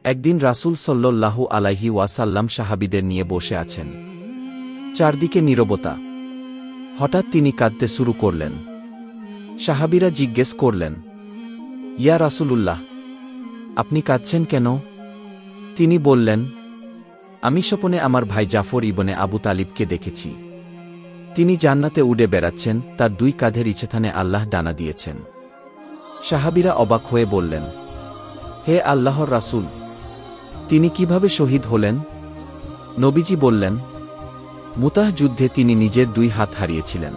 একদিন রাসূল সাল্লাল্লাহু আলাইহি ওয়াসাল্লাম সাহাবীদের নিয়ে বসে আছেন। চারদিকে নীরবতা। হঠাৎ তিনি কাঁদতে শুরু করলেন। সাহাবীরা জিজ্ঞেস করলেন, ইয়া রাসূলুল্লাহ, আপনি কাঁদছেন কেন? তিনি বললেন, আমি স্বপ্নে আমার ভাই জাফর ইবনে আবু তালিবকে দেখেছি। তিনি জান্নাতে উড়ে বেড়াচ্ছেন, তার দুই কাঁধের ইছাথানে আল্লাহ ডানা দিয়েছেন। সাহাবীরা অবাক হয়ে বললেন, হে আল্লাহর রাসূল, তিনি কিভাবে শহীদ হলেন? নবীজি বললেন, মুতাহ যুদ্ধে তিনি নিজের দুই হাত হারিয়েছিলেন।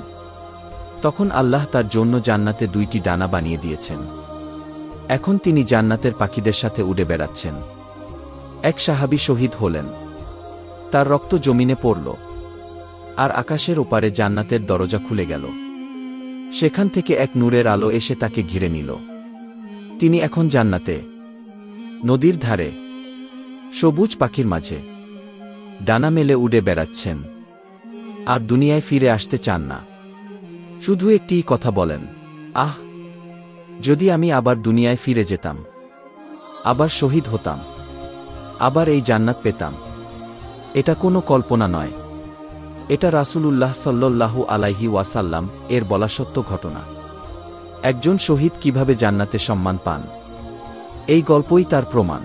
তখন আল্লাহ তার জন্য জান্নাতে দুইটি ডানা বানিয়ে দিয়েছেন। এখন তিনি জান্নাতের পাখিদের সাথে উড়ে বেড়াচ্ছেন। এক সাহাবী শহীদ হলেন, তার রক্ত জমিনে পড়ল, আর আকাশের ওপারে জান্নাতের দরজা খুলে গেল। সেখান থেকে এক নূরের আলো এসে তাকে ঘিরে নিল। তিনি এখন জান্নাতে, নদীর ধারে, সবুজ পাখির মাঝে ডানা মেলে উড়ে বেড়াচ্ছেন, আর দুনিয়ায় ফিরে আসতে চান না। শুধু একটিই কথা বলেন, আহ, যদি আমি আবার দুনিয়ায় ফিরে যেতাম, আবার শহীদ হতাম, আবার এই জান্নাত পেতাম। এটা কোনো কল্পনা নয়, এটা রাসূলুল্লাহ সাল্লাল্লাহু আলাইহি ওয়াসাল্লাম এর বলা সত্য ঘটনা। একজন শহীদ কিভাবে জান্নাতে সম্মান পান, এই গল্পই তার প্রমাণ।